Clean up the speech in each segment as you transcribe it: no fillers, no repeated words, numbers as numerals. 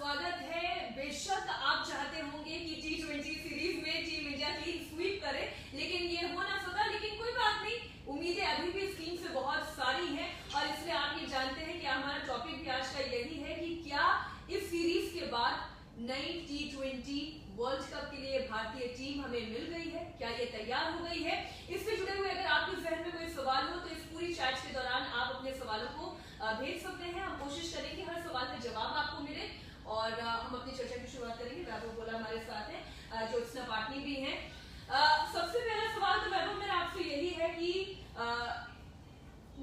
स्वागत है। बेशक आप चाहते होंगे कि T20 सीरीज में टीम इंडिया क्लीन स्वीप करे, लेकिन ये हो ना सका। लेकिन कोई बात नहीं, उम्मीदें अभी भी इस टीम से बहुत सारी हैं और इसलिए आप ये जानते हैं कि हमारा टॉपिक भी आज का यही है कि क्या इस सीरीज के बाद नई T20 वर्ल्ड कप के लिए भारतीय टीम हमें मिल गई है, क्या ये तैयार हो गई है। इससे जुड़े हुए अगर आपके जहन में कोई सवाल हो तो इस पूरी चैट के दौरान आप अपने सवालों को भेज सकते हैं। हम कोशिश करेंगे हर सवाल का जवाब आपको मिले और हम अपनी चर्चा की शुरुआत करेंगे। वैभव बोला हमारे साथ हैं, ज्योत्सना पाटनी भी हैं। सबसे पहला सवाल तो वैभव मेरा आपसे यही है कि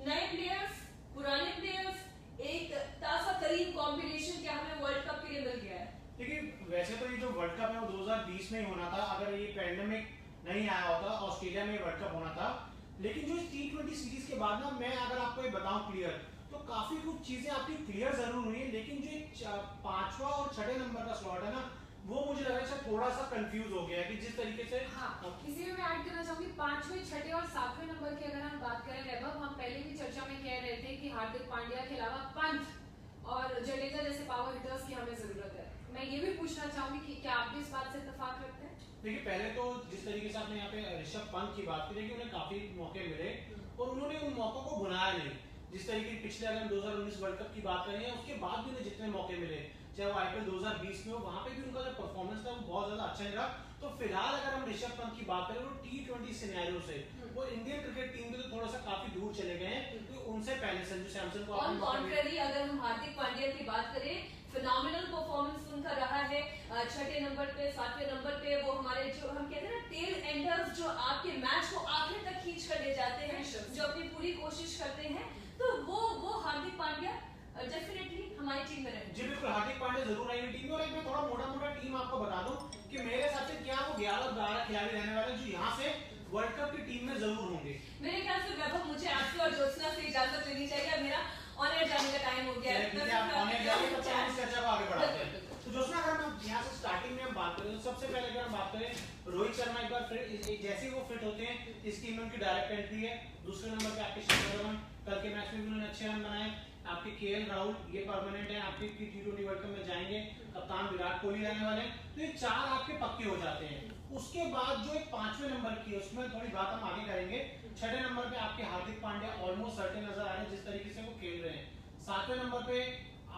नए प्लेयर्स, पुराने प्लेयर्स, एक ताजा तरीन कॉम्बिनेशन क्या हमें वर्ल्ड कप के लिए मिल गया है? देखिए, वैसे तो ये जो वर्ल्ड कप है वो 2020 में ही होना था अगर ये पैंडेमिक नहीं आया होता। ऑस्ट्रेलिया में वर्ल्ड कप होना था। लेकिन जो T20 सीरीज के बाद ना, मैं अगर आपको ये बताऊं क्लियर, तो काफी कुछ चीजें आपकी क्लियर जरूर हुई है, लेकिन जो पांचवा और छठे नंबर का स्लॉट है ना, वो मुझे लग रहा है थोड़ा सा कंफ्यूज हो गया है कि जिस तरीके से इसी में मैं ऐड करना चाहूंगी 5वें, 6ठे और 7वें नंबर की अगर हम बात करें वैभव, हम पहले भी चर्चा में कह रहे थे कि हार्दिक पांड्या के अलावा पंत और जडेजा जैसे पावर हिटर्स की हमें जरूरत है। मैं ये भी पूछना चाहूंगी कि क्या आप भी इस बात से इत्तेफाक रखते हैं? देखिए, पहले तो जिस तरीके से आपने यहाँ पे ऋषभ पंत की बात की, उन्हें काफी मौके मिले और उन्होंने उन मौकों को भुनाया नहीं। जिस तरीके पिछले अगर 2019 वर्ल्ड कप की बात करें, उसके बाद भी उन्हें जितने मौके मिले, चाहे वो IPL 2020 में हो, वहां पे भी उनका जो परफॉर्मेंस था वो बहुत ज्यादा अच्छा रहा। तो फिलहाल अगर हम ऋषभ पंत की बात करें, वो T20 सिनेरियो से वो इंडियन क्रिकेट टीम के तो थोड़ा सा काफी दूर चले गए हैं। तो उनसे पहले संजू सैमसन को ऑन कॉन्ट्ररी अगर हम हार्दिक पांड्या की बात करें, फिनोमिनल परफॉर्मेंस उनका रहा है। छठे नंबर पे, 7वें नंबर पे वो हमारे जो हम कहते हैं ना टेल एंडर्स, जो आपके मैच को आखिर तक खींच कर ले जाते हैं, जो अपनी पूरी कोशिश करते हैं, तो वो हार्दिक पांड्या डेफिनेटली हमारी टीम में रहेंगे। जी बिल्कुल, हार्दिक पांड्या जरूर आएंगे टीम में। और एक मैं थोड़ा मोटा टीम आपको बता दूं कि मेरे हिसाब से क्या वो 11-12 खिलाड़ी रहने वाले जो यहाँ से वर्ल्ड कप की टीम में जरूर होंगे। मेरे ख्याल से वैभव, मुझे आपसे और ज्योत्सना से इजाजत लेनी चाहिए, मेरा ऑनर जाने का टाइम हो गया है। चर्चा को आगे बढ़ाते हैं। तो ज्योत्सना, अगर हम यहाँ से स्टार्टिंग में हम बात करें, तो सबसे पहले अगर हम बात करें रोहित शर्मा, एक बार फिर जैसे ही वो फिट होते हैं इस टीम में उनकी डायरेक्ट एंट्री है। दूसरे नंबर पे आपके शिखर धवन, कल के मैच में भी उन्होंने अच्छे रन बनाए। आपके KL राहुल, ये परमानेंट है, आपके T20 वर्ल्ड कप में जाएंगे। कप्तान विराट कोहली रहने वाले हैं। तो ये 4 आपके पक्के हो जाते हैं। उसके बाद जो एक 5वें नंबर की है, उसमें थोड़ी बात हम आगे करेंगे। 6ठे नंबर पे आपके हार्दिक पांड्या ऑलमोस्ट सर्टेन नजर आ रहे हैं जिस तरीके से वो खेल रहे हैं। 7वें नंबर पे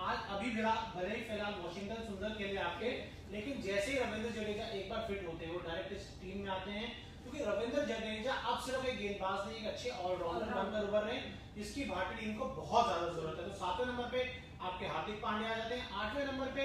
आज अभी भले ही फिलहाल वाशिंगटन सुंदर खेले आपके, लेकिन जैसे ही रविंद्र जडेजा एक बार फिट होते हैं वो डायरेक्ट इस टीम में आते हैं। क्योंकि रविंद्र जडेजा अब सिर्फ एक गेंदबाज नहीं, एक अच्छे ऑलराउंडर बनकर उभर रहे हैं, जिसकी भारतीय टीम को बहुत ज्यादा जरूरत है। तो 7वें नंबर पे आपके हार्दिक पांड्या आ जाते हैं। 8वें नंबर पे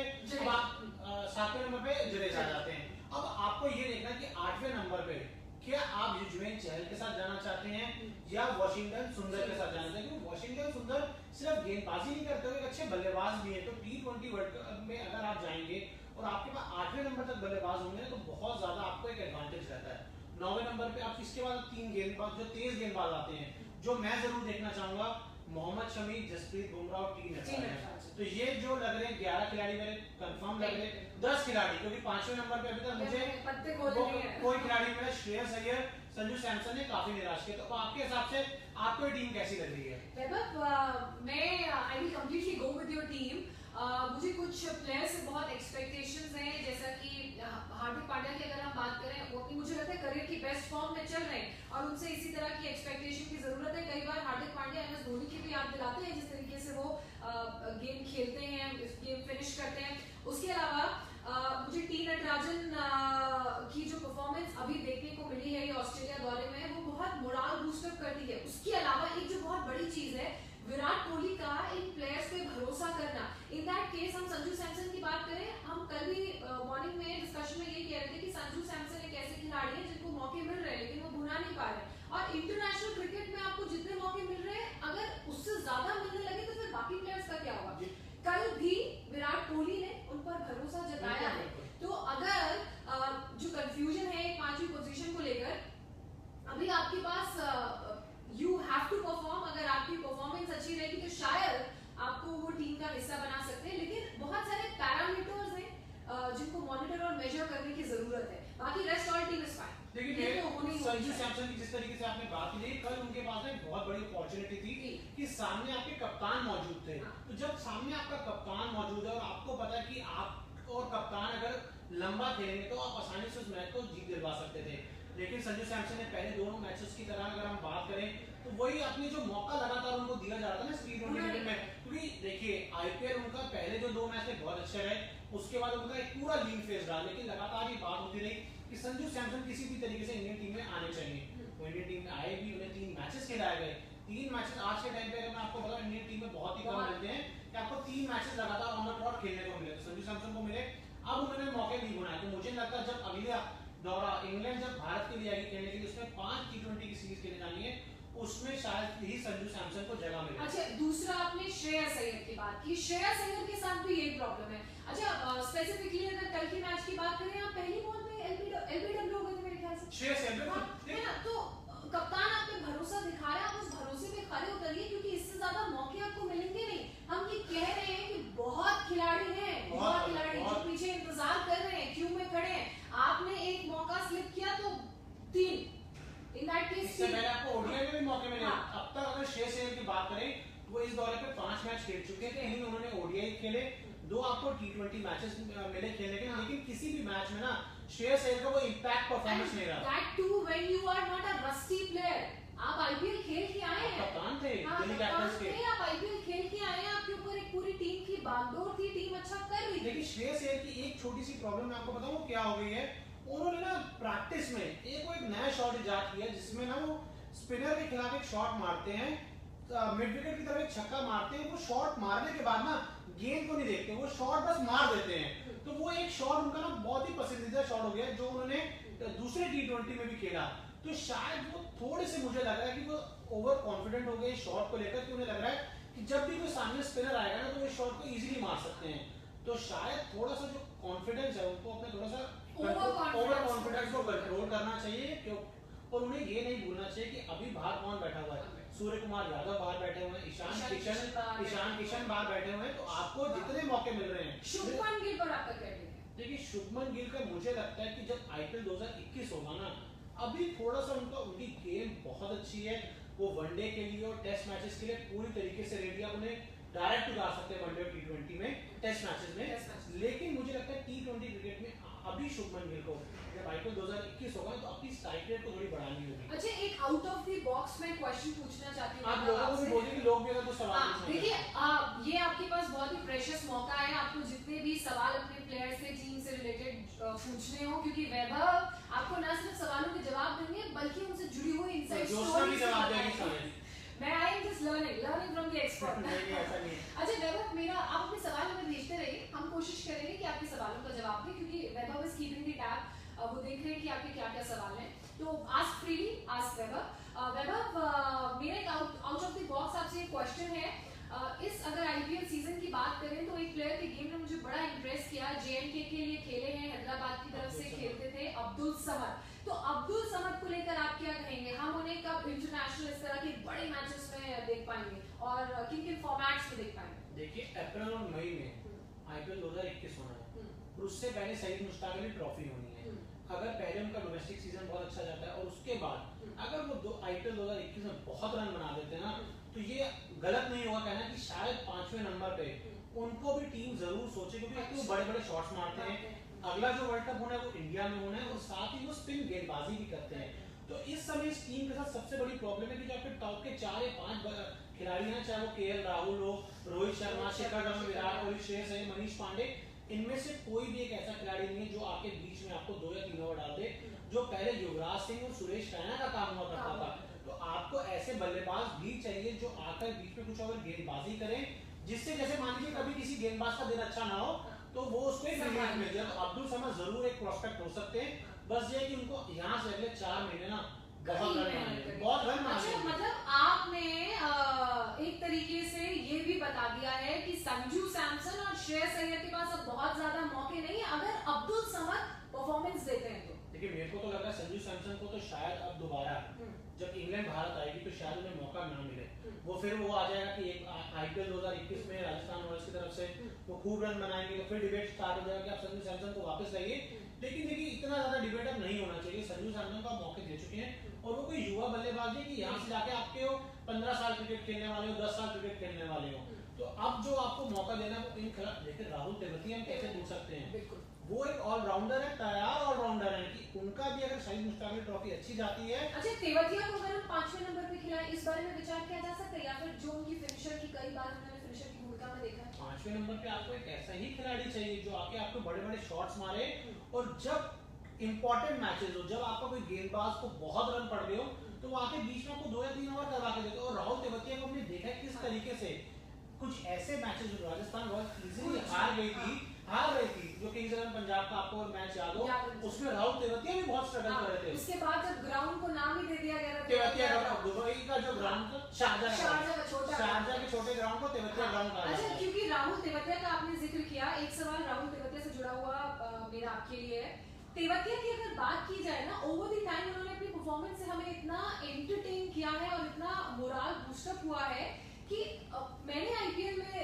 7वें नंबर पे जडेजा आ जाते हैं। अब आपको ये देखना कि 8वें नंबर पे क्या आप युजवेंद्र चहल के साथ जाना चाहते हैं या वाशिंगटन सुंदर के साथ जाना चाहते हैं? क्योंकि वाशिंगटन सुंदर सिर्फ गेंदबाजी नहीं करते हुए एक अच्छे बल्लेबाज भी है। तो T20 वर्ल्ड कप में अगर आप जाएंगे और आपके पास 8वें नंबर तक बल्लेबाज होंगे तो बहुत ज्यादा आपको एक एडवांटेज रहता है। 9वें नंबर पे आप इसके बाद 3 गेंदबाज जो तेज गेंदबाज आते हैं, जो मैं जरूर देखना चाहूंगा, मोहम्मद शमी, जसप्रीत बुमराह और टी नटराजन। तो ये जो लग रहे हैं 11 खिलाड़ी मेरे कंफर्म लग रहे हैं। 10 खिलाड़ी, क्योंकि 5वें नंबर पे अभी तक मुझे कोई खिलाड़ी मेरा श्रेयस अय्यर, संजू सैमसन ने काफी निराश किया। तो आपके हिसाब से आपको टीम कैसी लग रही है? वैभव, मैं I will completely go with your team. मुझे कुछ प्लेयर्स से बहुत एक्सपेक्टेशंस हैं, जैसा कि हार्दिक पांड्या की अगर हम बात करें, वो अपनी मुझे लगता है करियर की बेस्ट फॉर्म में चल रहे हैं और उनसे इसी तरह की एक्सपेक्टेशन की जरूरत है। कई बार हार्दिक पांड्या MS धोनी की भी याद दिलाते हैं जिस तरीके से वो गेम खेलते हैं, गेम फिनिश करते हैं। उसके अलावा मुझे टी नटराजन की जो परफॉर्मेंस अभी देखने को मिली है ये ऑस्ट्रेलिया दौरे में, वो बहुत मोराल बूस्टअप करती है। उसके अलावा एक जो बहुत बड़ी चीज है, विराट कोहली का इन प्लेयर्स पे भरोसा करना। इन दैट केस हम संजू सैमसन की बात करें, हम कल भी मॉर्निंग में डिस्कशन में ये कह रहे थे कि संजू सैमसन एक ऐसे खिलाड़ी है जिनको मौके मिल रहे हैं लेकिन वो भुना नहीं पा रहे। और इंटरनेशनल क्रिकेट में आपको जितने मौके मिल रहे हैं, अगर उससे ज्यादा मिलने लगे तो फिर बाकी प्लेयर्स का क्या होगा? कल भी विराट कोहली ने उन पर भरोसा जताया है। तो अगर जो कंफ्यूजन है 5वीं पोजीशन को लेकर, अभी आपके पास यू हैव टू परफॉर्म। अगर आपकी परफॉर्मेंस अच्छी रहेगी तो शायद आपको वो टीम का हिस्सा बना सकते हैं, लेकिन बहुत सारे पैरामीटर्स हैं जिनको मॉनिटर और मेजर करने की जरूरत है। बाकी rest all team is fine. देखिए, संजू सैमसन की जिस तरीके से आपने बात की, कल उनके पास एक बहुत बड़ी अपॉर्चुनिटी थी कि सामने आपके कप्तान मौजूद थे। तो जब सामने आपका कप्तान मौजूद है और आपको पता है कि आप और कप्तान अगर लंबा खेलेंगे तो आप आसानी से उस मैच को जीत दिलवा सकते थे। लेकिन संजू सैमसन ने पहले दोनों मैचेस की तरह अगर हम बात करें तो वही अपनी जो मौका लगातार उनको दिया जा रहा था ना T20 क्रिकेट में, क्योंकि देखिए आईपीएल उनका पहले जो 2 मैच थे बहुत अच्छे रहे, उसके बाद उनका एक पूरा लीन फेज रहा, लेकिन लगातार ये बात होती रही कि संजू सैमसन किसी भी तरीके से इंडियन टीम में आने चाहिए। वो इंडियन टीम में आए भी, उन्हें 3 मैचेस खिलाए गए। 3 मैचेस आज के टाइम पे अगर मैं आपको बताऊं इंडियन टीम में बहुत ही कम मिलते हैं कि आपको 3 मैचेस लगातार ऑन द ट्रॉट खेलने को मिले। संजू सैमसन को मिले, अब उन्होंने मौके नहीं बनाए, तो मुझे लगता है जब अगला दौरा इंग्लैंड जब भारत के लिए आएगी खेलने के लिए, उसमें 5 T20 की सीरीज खेलने जानी है, उसमें शायद ही संजू सैमसन को जगह मिले। अच्छा, दूसरा आपने श्रेयस अय्यर की बात की, श्रेयस अय्यर के साथ भी यही प्रॉब्लम है। अच्छा, स्पेसिफिकली अगर कल की मैच की बात करें, आप पहली बॉल पे एलबीडब्ल्यू हो गए थे मेरे ख्याल से, श्रेयस अय्यर है ना, तो कप्तान आप पे भरोसा दिखा रहा है, आप उस भरोसे पे खड़े उतरिए, क्योंकि इससे ज्यादा मौके आपको मिलेंगे नहीं। हम ये कह रहे हैं कि बहुत खिलाड़ी हैं, बहुत खिलाड़ी जो पीछे इंतजार कर रहे हैं, क्यू में खड़े हैं, आपने एक मौका स्लिप किया तो 3 इन दैट केस। इससे पहले आपको ओडीआई में भी मौके मिले। अब तक अगर श्रेयस अय्यर की बात करें तो वो इस दौरे पे 5 मैच खेल चुके हैं, कहीं उन्होंने ओडीआई खेले, 2 आपको T20 मैचेस मिले खेलने के, लेकिन किसी भी मैच में ना श्रेयस अय्यर का वो इंपैक्ट परफॉर्मेंस नहीं रहा। That too when you are not a rusty player. आप आईपीएल खेल के आए हैं, कप्तान थे दिल्ली कैपिटल्स के, आप आईपीएल खेल के आए हैं, आपके ऊपर एक पूरी टीम की बागडोर थी, टीम अच्छा कर रही थी। लेकिन श्रेयस अय्यर की एक छोटी सी प्रॉब्लम मैं आपको बताऊं वो क्या हो गई है, उन्होंने ना प्रैक्टिस में एक नया शॉट इजाद किया जिसमें ना वो स्पिनर के खिलाफ एक शॉट मारते हैं, मिड विकेट की तरफ एक छक्का मारते हैं, वो शॉट मारने के बाद ना गेंद को नहीं देखते, वो शॉट बस मार देते हैं। तो वो एक शॉट उनका ना बहुत ही पसंदीदा शॉट हो गया जो उन्होंने दूसरे T20 में भी खेला। तो शायद वो थोड़े से मुझे लग रहा है कि वो ओवर कॉन्फिडेंट हो गए शॉट को लेकर, कि उन्हें लग रहा है कि जब भी कोई सामने स्पिनर आएगा ना तो वो शॉट को इजीली मार सकते हैं। तो शायद थोड़ा सा जो कॉन्फिडेंस है उनको अपने थोड़ा सा ओवर कॉन्फिडेंस को कंट्रोल करना चाहिए, और उन्हें ये नहीं भूलना चाहिए कि अभी बाहर कौन बैठा हुआ है, सूर्य कुमार यादव बाहर बैठे हुए हैं, ईशान किशन बाहर बैठे हुए हैं, तो आपको जितने मौके मिल रहे हैं। शुभमन गिल पर आपका क्या कहना है? देखिए शुभमन गिल का मुझे लगता है कि जब आईपीएल 2021 होगा ना, अभी थोड़ा सा उनकी गेम बहुत अच्छी है, वो वनडे के लिए और टेस्ट मैचेस के लिए पूरी तरीके से रेडी है, उन्हें डायरेक्ट उतार सकते हैं वनडे और T20 में, टेस्ट मैचेस में। लेकिन मुझे लगता है T20 क्रिकेट में अभी शुभमन गिल को जब आईपीएल 2021 होगा तो अपनी स्ट्राइक रेट को थोड़ी बढ़ानी होगी। अच्छा, एक आउट ऑफ द बॉक्स में क्वेश्चन पूछना चाहती हूँ। आप लोगों को भी बोलिए कि लोग भी अगर कुछ सवाल पूछना देखिए, ये आपके पास बहुत ही प्रेशियस मौका है, आपको जितने भी सवाल अपने प्लेयर से, टीम से रिलेटेड पूछने हो, क्योंकि वैभव आपको न सिर्फ सवालों के जवाब देंगे बल्कि उनसे जुड़ी हुई इनसाइड स्टोरीज। मैं I am just learning from the expert. अच्छा वैभव, मेरा आप अपने सवाल हमें भेजते रहिए, हम कोशिश करेंगे कि आपके सवालों का जवाब दें, क्योंकि वैभव इज कीपिंग द टैब, वो देख रहे हैं कि आपके क्या क्या सवाल हैं। तो आस्क फ्रीली, आस्क वैभव। वैभव, मेरा एक आउट ऑफ द बॉक्स आपसे एक क्वेश्चन है। इस अगर आईपीएल सीजन की बात करें तो एक प्लेयर के गेम ने मुझे बड़ा इंप्रेस किया, जेएनके के लिए खेले हैं, हैदराबाद की तरफ से खेलते थे, अब्दुल समद। तो अब्दुल समद को लेकर आप क्या कहेंगे? हम उन्हें कब इंटरनेशनल इस तरह के बड़े मैचेस में देख पाएंगे और किन किन फॉर्मेट्स में देख पाएंगे? देखिए अप्रैल और मई में आईपीएल 2021 होना है, और उससे पहले सईद मुश्ताक अली ट्रॉफी होनी है। अगर पहले उनका डोमेस्टिक सीजन बहुत अच्छा जाता है और उसके बाद अगर वो आईपीएल 2021 में बहुत रन बना देते हैं ना, तो ये गलत नहीं होगा कहना कि शायद 5वें नंबर पे उनको भी टीम जरूर सोचे, क्योंकि वो बड़े बड़े शॉट्स मारते हैं। अगला जो वर्ल्ड कप होना है वो इंडिया में होना है, और साथ ही वो स्पिन गेंदबाजी भी करते हैं। तो इस समय इस टीम के साथ सबसे बड़ी प्रॉब्लम है कि जो आपके टॉप के 4 या 5 खिलाड़ी हैं, चाहे वो केएल राहुल हो, रोहित शर्मा, शिखर धवन, विराट कोहली, श्रेयस अय्यर, मनीष पांडे, इनमें से कोई भी एक ऐसा खिलाड़ी नहीं है जो आपके बीच में आपको 2 या 3 ओवर डाल दे, जो पहले युवराज सिंह और सुरेश रैना का काम हुआ करता था। तो आपको ऐसे बल्लेबाज भी चाहिए जो आकर बीच में कुछ ओवर गेंदबाजी करें, जिससे जैसे मान लीजिए कभी किसी गेंदबाज का दिन अच्छा ना हो तो वो उसको एक रिलीफ मिल जाए। तो अब्दुल समद जरूर एक प्रोस्पेक्ट हो सकते हैं, बस ये कि उनको यहाँ से अगले 4 महीने ना बहुत रन अच्छा, मतलब आपने एक तरीके से ये भी बता दिया है कि संजू सैमसन और श्रेयस अय्यर के पास अब बहुत ज्यादा मौके नहीं है अगर अब्दुल समद परफॉर्मेंस देते हैं तो। देखिए मेरे को तो लग रहा है संजू सैमसन को तो शायद अब दोबारा जब इंग्लैंड भारत आएगी तो शायद उन्हें मौका ना मिले। वो फिर वो आ जाएगा कि एक आईपीएल 2021 में राजस्थान रॉयल्स की तरफ से वो खूब रन बनाएंगे, तो फिर डिबेट स्टार्ट हो जाएगा कि आप संजू सैमसन को वापस लाइए। लेकिन देखिए इतना ज्यादा डिबेट अब नहीं होना चाहिए, संजू सैमसन को मौके दे चुके हैं और वो कोई युवा बल्लेबाज है कि यहाँ से जाके आपके 15 साल क्रिकेट खेलने वाले हो, 10 साल क्रिकेट खेलने वाले हो, तो अब जो आपको मौका देना है वो इन खिलाड़ी, देखिए राहुल तेवतिया हम कैसे भूल सकते हैं, बिल्कुल वो एक ऑलराउंडर है, तैयार ऑलराउंडर है कि उनका भी अगर शहीद मुश्ताक अली ट्रॉफी अच्छी जाती है। अच्छा, तेवतिया को अगर हम 5वें नंबर पे खिलाएं, इस बारे में विचार किया जा सकता है, या फिर जो उनकी फिनिशर की कई बार उन्होंने फिनिशर की भूमिका में देखा है? 5वें नंबर पे आपको एक ऐसा ही खिलाड़ी चाहिए जो आके आपको बड़े बड़े शॉट्स मारे, और जब इंपॉर्टेंट मैचेस हो, जब आपका कोई गेंदबाज को बहुत रन पड़ गए हो, तो वो आके बीच में आपको 2 या 3 ओवर करवा के देते हो। और राहुल तेवतिया को हमने देखा है किस तरीके से कुछ ऐसे मैचेस जो राजस्थान रॉयल्स इजीली हार रही थी, जो किंग्स इलेवन पंजाब का आपको मैच याद हो, उसमें राहुल तेवतिया भी बहुत स्ट्रगल कर रहे थे। उसके बाद जब ग्राउंड को नाम ही दे दिया गया था तेवतिया का दुबई का जो ग्राउंड था, शारजा के छोटे ग्राउंड को तेवतिया ग्राउंड कहा जाता अच्छा, है। क्योंकि राहुल तेवतिया का आपने जिक्र किया, एक सवाल राहुल तेवतिया से जुड़ा हुआ मेरा आपके लिए है। तेवतिया की अगर बात की जाए ना, ओवर द टाइम उन्होंने अपनी परफॉर्मेंस से हमें इतना एंटरटेन किया है और इतना मोरल बूस्टअप हुआ है कि मैंने आईपीएल में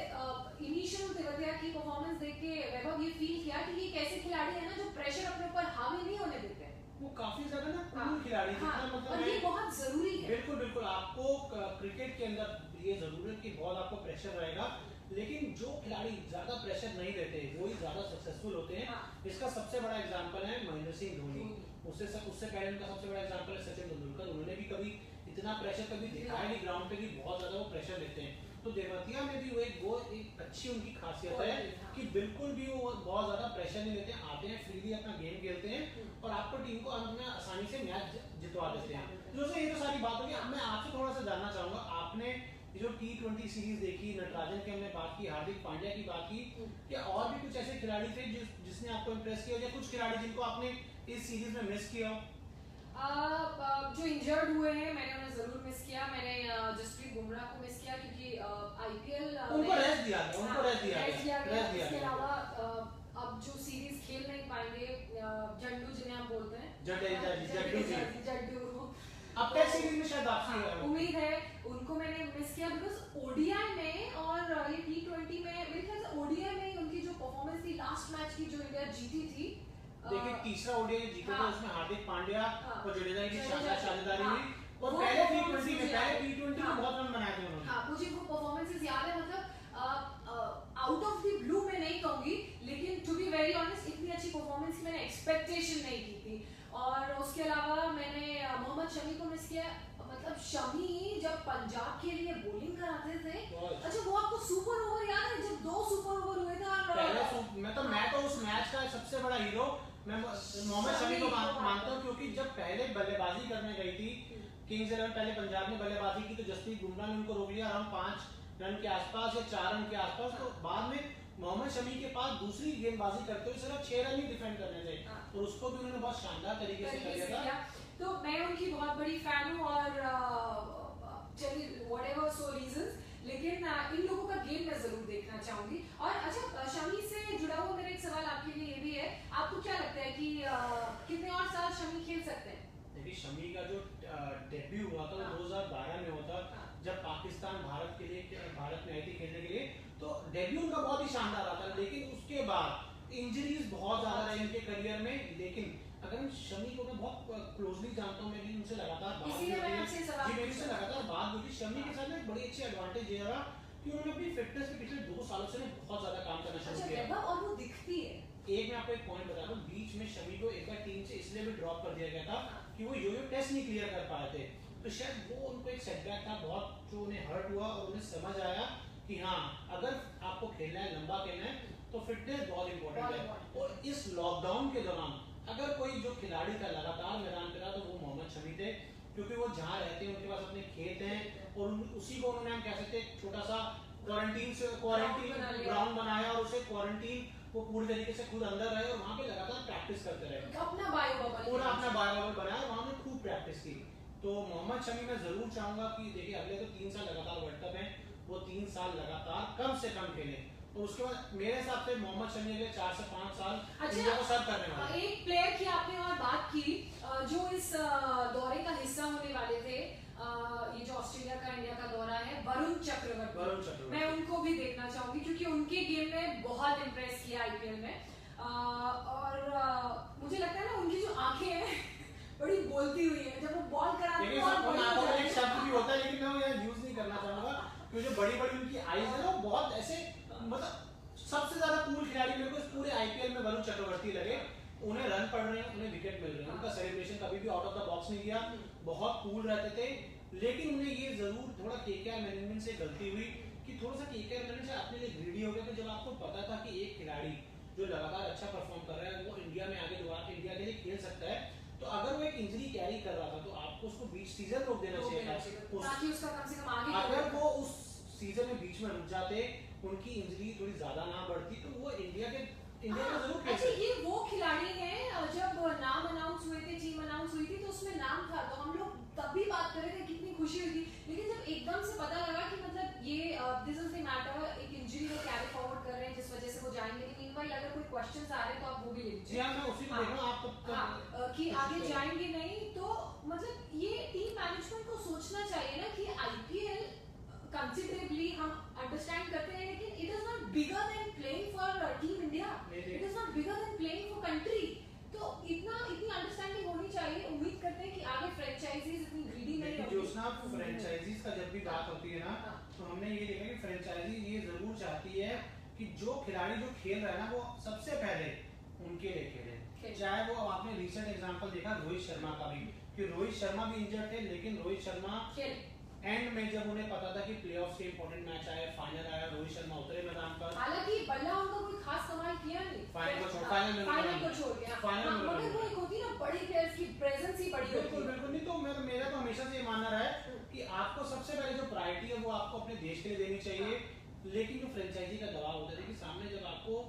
इनिशियल तेवतिया की परफॉर्मेंस देख के वैभव ये फील किया कि ये एक ऐसे खिलाड़ी है ना जो प्रेशर अपने ऊपर हावी नहीं होने देते हैं। वो काफी ज्यादा ना कूल खिलाड़ी, जितना मतलब और ये बहुत जरूरी है। बिल्कुल आपको क्रिकेट के अंदर ये जरूर है कि बहुत आपको प्रेशर रहेगा, लेकिन जो खिलाड़ी ज्यादा प्रेशर नहीं लेते वो ही ज्यादा सक्सेसफुल होते हैं। इसका सबसे बड़ा एग्जांपल है महेंद्र सिंह धोनी, उससे पहले उनका सबसे बड़ा एग्जांपल है सचिन तेंदुलकर। उन्होंने भी कभी इतना प्रेशर कभी दिखाया नहीं ग्राउंड पे कि बहुत ज्यादा वो प्रेशर लेते हैं। तो तेवतिया में भी वो एक अच्छी उनकी खासियत है कि बिल्कुल भी वो बहुत ज्यादा प्रेशर नहीं लेते, आते हैं फ्रीली अपना गेम खेलते हैं और आपको टीम को अंत में आसानी से मैच जितवा देते हैं। दोस्तों ये तो सारी बात होगी। अब मैं आपसे थोड़ा सा जानना चाहूंगा, आपने जो T20 सीरीज देखी, नटराजन की हमने बात की, हार्दिक पांड्या की बात की, क्या और भी कुछ ऐसे खिलाड़ी थे जिसने आपको इम्प्रेस किया, या कुछ खिलाड़ी जिनको आपने इस सीरीज में मिस किया हो? जो इंजर्ड हुए हैं मैंने उन्हें जरूर मिस किया। मैंने जसप्रीत बुमराह को मिस किया क्योंकि आईपीएल उनको रेस्ट दिया गया। इसके अलावा अब जो सीरीज खेल नहीं पाएंगे जड्डू जिन्हें हम बोलते हैं, जड्डू अब टेस्ट सीरीज में शायद आपसे उम्मीद है, उनको मैंने मिस किया बिकॉज ओडीआई में और ये T20 में मेरे ख्याल से ओडीआई में उनकी जो परफॉर्मेंस थी लास्ट मैच की जो इंडिया जीती थी, देखिए तीसरा ओडीआई जीता था, उसमें हार्दिक पांड्या और जडेजा की शानदार साझेदारी हुई, और वो पहले T20 में बहुत रन बनाए थे उन्होंने। हाँ, मुझे वो परफॉर्मेंसेस याद है, मतलब आउट ऑफ द ब्लू मैं नहीं कहूंगी, लेकिन टू बी वेरी ऑनेस्ट इतनी अच्छी परफॉर्मेंस की मैंने एक्सपेक्टेशन नहीं की थी। और उसके अलावा मैंने मोहम्मद शमी को मिस किया। मतलब शमी जब पंजाब के लिए बॉलिंग कराते थे, अच्छा वो आपको सुपर ओवर याद है जब 2 सुपर ओवर हुए थे? और मैं तो उस मैच का सबसे बड़ा हीरो मैं मोहम्मद शमी को मानता हूँ, क्योंकि जब पहले बल्लेबाजी करने गई थी किंग्स इलेवन, पहले पंजाब ने बल्लेबाजी की तो जसप्रीत बुमराह ने उनको रोक लिया अराउंड 5 रन के आसपास या 4 रन के आसपास। तो बाद में मोहम्मद शमी के पास दूसरी गेंदबाजी करते हुए सिर्फ 6 रन ही डिफेंड करने थे, और उसको भी उन्होंने बहुत शानदार तरीके से किया था। तो मैं उनकी बहुत बड़ी फैन हूँ, और चलिए व्हाटएवर सो रीजंस, लेकिन इन लोगों का गेम मैं जरूर देखना चाहूंगी। और अच्छा, शमी से जुड़ा हुआ मेरा एक सवाल आपके लिए ये भी है, आपको क्या लगता है कि कितने और साल शमी खेल सकते हैं? देखिए शमी का जो डेब्यू हुआ था वो 2012 में हुआ था, जब पाकिस्तान भारत में आई थी खेलने के लिए, तो डेब्यू उनका बहुत ही शानदार रहा था। लेकिन उसके बाद इंजरीज बहुत ज्यादा रही उनके करियर में। लेकिन अगर शमी को मैं बहुत क्लोजली जानता हूँ, मैं भी उनसे लगातार बात होती शमी के साथ ना एक बड़ी अच्छी एडवांटेज ये रहा कि उन्होंने अपनी फिटनेस पे पिछले 2 सालों से बहुत ज्यादा काम करना शुरू किया, और वो दिखती है। मैं आपको एक पॉइंट बता दूं, बीच में शमी को एक बार टीम से इसलिए भी ड्रॉप कर दिया गया था कि वो यो-यो टेस्ट नहीं क्लियर कर पाए थे, तो शायद वो उनको एक सेटबैक था बहुत, जो उन्हें हर्ट हुआ, और उन्हें समझ आया कि हाँ अगर आपको खेलना है, लंबा खेलना है, तो फिटनेस बहुत इंपॉर्टेंट है। और इस लॉकडाउन के दौरान अगर कोई जो खिलाड़ी था लगातार मैदान पे रहा, तो वो मोहम्मद शमी थे, क्योंकि वो जहाँ रहते हैं उनके पास अपने खेत हैं, और उसी को उन्होंने हम कह सकते हैं छोटा सा क्वारंटीन ग्राउंड बनाया, और उसे क्वारंटीन वो पूरी तरीके से खुद अंदर रहे और वहाँ पे लगातार प्रैक्टिस करते रहे, अपना बायो बबल बनाया, वहाँ पे खूब प्रैक्टिस की। तो मोहम्मद शमी मैं जरूर चाहूंगा कि देखिए अगले तो 3 साल लगातार वर्ल्ड कप है, वो 3 साल लगातार कम से कम खेले, और उसके बाद मेरे हिसाब से मोहम्मद शमी अगले 4 से 5 साल इंडिया को सर्व करने वाले। एक प्लेयर की आपने और बात की जो इस दौरे का हिस्सा होने वाले थे, ये जो ऑस्ट्रेलिया का इंडिया का दौरा है, वरुण चक्रवर्ती, मैं उनको भी देखना चाहूंगी क्योंकि उनके गेम ने बहुत इम्प्रेस किया आईपीएल में। और मुझे लगता है ना उनकी जो आंखें हैं बड़ी बोलती हुई है, जब वो बॉल कराते हैं एक शब्द भी होता है लेकिन मैं वो यूज नहीं करना चाहूंगा, क्योंकि जो बड़ी बड़ी उनकी आईज है ना, बहुत ऐसे मतलब सबसे ज्यादा कूल खिलाड़ी मेरे को इस पूरे आईपीएल में वरुण चक्रवर्ती लगे। उन्हें रन पड़ रहे हैं, उन्हें विकेट मिल रहे हैं, उनका सेलिब्रेशन कभी भी आउट ऑफ द बॉक्स नहीं किया, बहुत कूल रहते थे। लेकिन उन्हें ये जरूर थोड़ा केकेआर मैनेजमेंट से गलती हुई कि थोड़ा सा केकेआर मैनेजमेंट अपने लिए ग्रीडी हो गया कि जब आपको पता था कि एक खिलाड़ी जो लगातार अच्छा परफॉर्म कर रहा है वो इंडिया में आगे दोबारा इंडिया के लिए खेल सकता है, तो अगर वो एक इंजरी कैरी कर रहा था तो आपको उसको बीच सीजन रोक देना चाहिए ताकि उसका कम से कम आगे अगर वो उस सीजन में बीच में रुक जाते, उनकी इंजरी थोड़ी ज्यादा ना बढ़ती, तो वो इंडिया में जरूर खेल अच्छा, ये वो खिलाड़ी हैं जब नाम अनाउंस हुए थे, टीम अनाउंस हुई थी तो उसमें नाम था, तो हम लोग तब भी बात कर रहे थे कितनी खुशी हुई थी। लेकिन जब एकदम से पता लगा कि मतलब ये दिस इज द मैटर, एक इंजरी को कैरी फॉरवर्ड कर रहे हैं जिस वजह से वो जाएंगे, लेकिन मीनवाइल अगर कोई क्वेश्चंस आ रहे हैं तो आप वो भी ले लीजिए। जी हां, मैं उसी को देख रहा हूं, आप कि आगे जाएंगे नहीं, तो मतलब ये टीम मैनेजमेंट को सोचना चाहिए ना कि आईपीएल कंसिडरेबली हम अंडरस्टैंड करते हैं, लेकिन it is not bigger than playing for team India, it is not bigger than playing for country. तो इतनी अंडरस्टैंडिंग होनी चाहिए। उम्मीद करते हैं कि आगे फ्रेंचाइजीज इतनी ग्रीडी नहीं होगी। जोशना, फ्रेंचाइजीज का जब भी बात होती है ना, तो हमने ये देखा कि फ्रेंचाइजी ये जरूर चाहती है कि जो खिलाड़ी जो खेल रहा है ना वो सबसे पहले उनके लिए खेले। चाहे वो आपने रिसेंट एग्जांपल देखा रोहित शर्मा का भी, कि रोहित शर्मा भी इंजर्ड थे, लेकिन रोहित शर्मा एंड में जब उन्हें पता था कि प्लेऑफ्स के इंपॉर्टेंट मैच आए, फाइनल आया, रोहित शर्मा उतरे मैदान पर। हालांकि बल्ला उनका कोई खास कमाल किया नहीं, फाइनल को छोड़ गया, मगर वो एक होती ना बड़ी प्लेयर्स की प्रेजेंस ही बड़ी होती है। बिल्कुल नहीं, तो मेरा तो हमेशा से ये मानना रहा है कि आपको सबसे पहले जो प्रायोरिटी है वो आपको अपने देश के लिए देनी चाहिए। लेकिन जो फ्रेंचाइजी का दबाव होता है कि सामने जब आपको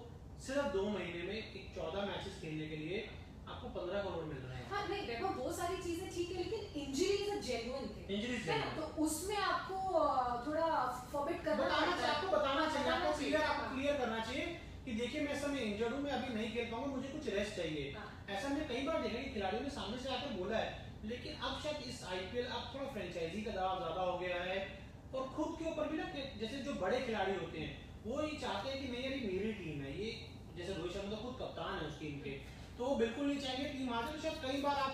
सिर्फ 2 महीने में एक 14 मैचेस खेलने के लिए आपको 15 करोड़ मिल रहे हैं। हाँ नहीं देखो वो सारी चीजें ठीक है, लेकिन इंजरीज जेन्युइन थे, इंजरीज है ना, तो उसमें आपको थोड़ा फॉरबिट करना आपको बताना चाहिए, आपको क्लियर करना चाहिए कि देखिए मैं इस समय इंजर्ड हूं, मैं अभी नहीं खेल पाऊंगा, मुझे कुछ रेस्ट चाहिए। ऐसा हमने कई बार देखा कि खिलाड़ियों ने सामने से आकर बोला है, लेकिन अब शायद इस आईपीएल अब थोड़ा फ्रेंचाइजी का दबाव ज्यादा हो गया है, और खुद के ऊपर भी ना, जैसे जो बड़े खिलाड़ी होते हैं वो ये चाहते हैं कि नहीं यार मेरी टीम है, ये जैसे रोहित शर्मा तो खुद कप्तान है उस टीम के, तो वो बिल्कुल नहीं चाहेंगे टीम आ जाए। तो शायद कई बार आप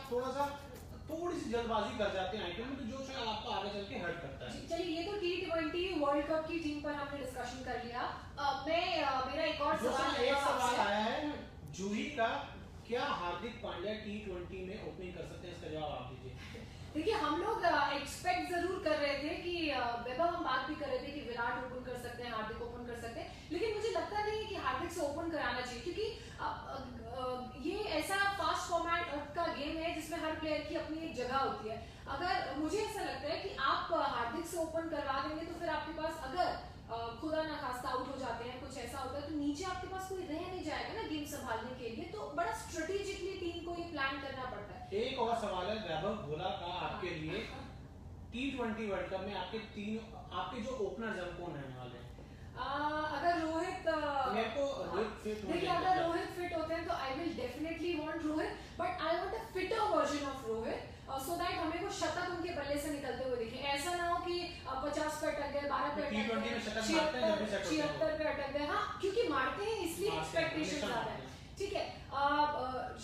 थोड़ी सी जल्दबाजी कर जाते हैं आईपीएल में, तो जो शायद आपको आगे चल के हर्ट करता है। चलिए ये तो T20 वर्ल्ड कप की टीम पर हमने डिस्कशन कर लिया। मेरा एक और सवाल आया है जूही का, क्या हार्दिक पांड्या T20 में ओपनिंग कर सकते हैं? इसका जवाब आप दीजिए। देखिए हम लोग एक्सपेक्ट जरूर कर रहे थे कि वैभव, हम बात भी कर रहे थे कि विराट ओपन कर सकते हैं, हार्दिक ओपन कर सकते हैं, लेकिन मुझे लगता नहीं है कि हार्दिक से ओपन कराना चाहिए, क्योंकि ये ऐसा फास्ट फॉर्मेट का गेम है जिसमें हर प्लेयर की अपनी एक जगह होती है। अगर मुझे ऐसा लगता है कि आप हार्दिक से ओपन करवा देंगे तो फिर आपके पास अगर खुदा ना खास्ता आउट हो जाते हैं, कुछ ऐसा होता है, तो नीचे आपके पास कोई रह नहीं जाएगा ना गेम संभालने के लिए, तो बड़ा स्ट्रेटेजिकली टीम को ये प्लान करना पड़ता है। एक और सवाल है वैभव भोला का आपके लिए, T20 वर्ल्ड कप में आपके जो ओपनर्स हैं कौन रहने वाले हैं? अगर रोहित मेरे को रोहित फिट होने, देखिए अगर रोहित फिट होते हैं तो I will definitely want Rohit, but I want a fitter version of Rohit, so that हमें को शतक उनके बल्ले से निकलते हुए दिखे। ऐसा ना हो कि 50 पे अटक गए, 12 पे अटक गए, 76 पे अटक गए। हाँ, क्योंकि मारते हैं इसलिए एक्सपेक्टेशन ज्यादा है। ठीक है,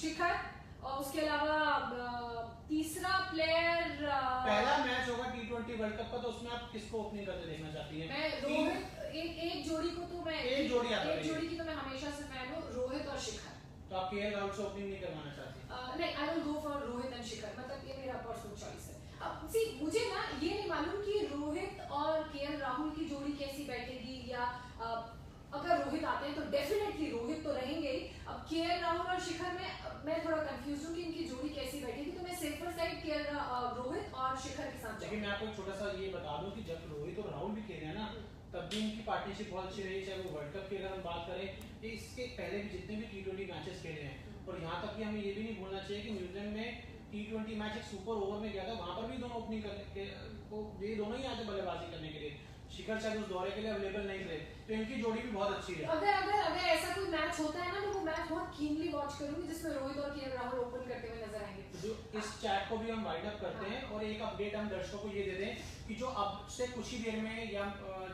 शिखर, और उसके अलावा तीसरा प्लेयर, पहला मैच होगा T20 वर्ल्ड कप का, तो उसमें आप किसको ओपनिंग करते देखना चाहती हैं? मैं रोहित, एक जोड़ी को तो मैं एक जोड़ी की तो मैं हमेशा से फैन हूँ, रोहित और शिखर। तो आप केएल राहुल से ओपनिंग नहीं करवाना चाहती? नहीं, I will go for Rohit and Shikhar, मतलब ये मेरा पर्सनल चॉइस है। अब सी मुझे ना ये नहीं मालूम कि रोहित और केएल राहुल की जोड़ी कैसी बैठेगी, या अगर रोहित आते हैं तो डेफिनेटली रोहित तो रहेंगे ही। अब केएल राहुल और शिखर में मैं थोड़ा कंफ्यूज हूँ कि इनकी जोड़ी कैसी बैठेगी, तो मैं सेफर साइड रोहित और शिखर के साथ। लेकिन मैं आपको एक छोटा सा ये बता दूं कि जब रोहित और राहुल भी खेले हैं ना, तब भी इनकी पार्टनरशिप बहुत अच्छी रही, चाहे वो वर्ल्ड कप की अगर हम बात करें, इसके पहले भी जितने भी T20 मैचेस खेले हैं, और यहाँ तक कि हमें ये भी नहीं भूलना चाहिए कि न्यूजीलैंड में T20 मैच एक सुपर ओवर में गया था, वहां पर भी दोनों ओपनिंग करने के ये दोनों ही आते बल्लेबाजी करने के लिए। शिखर शायद उस दौरे के लिए अवेलेबल नहीं थे, तो इनकी जोड़ी भी बहुत अच्छी है। अगर ऐसा कोई मैच होता है ना, तो वो मैच बहुत कीनली वॉच करूंगी जिसमें रोहित और केएल राहुल ओपन करते हुए नजर आएंगे। जो इस चैट को भी हम वाइड अप करते हैं, और एक अपडेट हम दर्शकों को ये दे दें कि जो अब से कुछ ही देर में या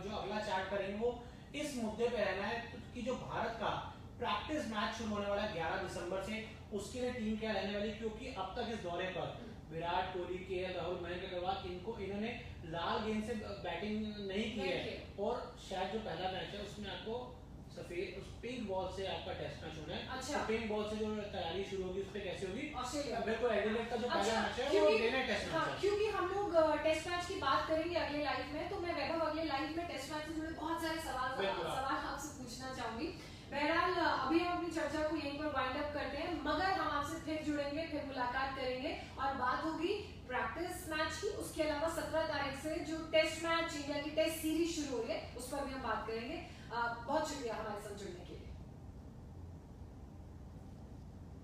जो अगला चैट करेंगे वो इस मुद्दे पे रहना है कि जो भारत का प्रैक्टिस मैच शुरू होने वाला है 11 दिसंबर से, उसके लिए टीम क्या रहने वाली, क्योंकि अब तक इस दौरे पर विराट कोहली, केएल राहुल, मयंक अग्रवाल, इन्होंने लाल गेंद से बैटिंग नहीं की है। और शायद जो पहला मैच है उसमें आपको सफेद उस पिंक बॉल से आपका टेस्ट मैच होना है। अच्छा। तो पिंक बॉल से जो तैयारी शुरू होगी उस पे कैसे होगी? ऑस्ट्रेलिया। बिल्कुल एडिलेड का जो पहला अच्छा, मैच है वो लेना टेस्ट मैच है। क्योंकि हम लोग टेस्ट मैच की बात करेंगे अगले लाइव में, तो मैं वैभव अगले लाइव में टेस्ट मैच से जुड़े बहुत सारे सवाल आपसे पूछना चाहूंगी। बहरहाल अभी हम अपनी चर्चा को यहीं पर वाइंड अप करते हैं, मगर हम आपसे फिर जुड़ेंगे, फिर मुलाकात करेंगे और बात होगी प्रैक्टिस मैच की। उसके अलावा 17 तारीख से जो टेस्ट मैच इंडिया की टेस्ट सीरीज शुरू हुई है उस पर भी हम बात करेंगे। बहुत शुक्रिया हमारे साथ जुड़ने के लिए।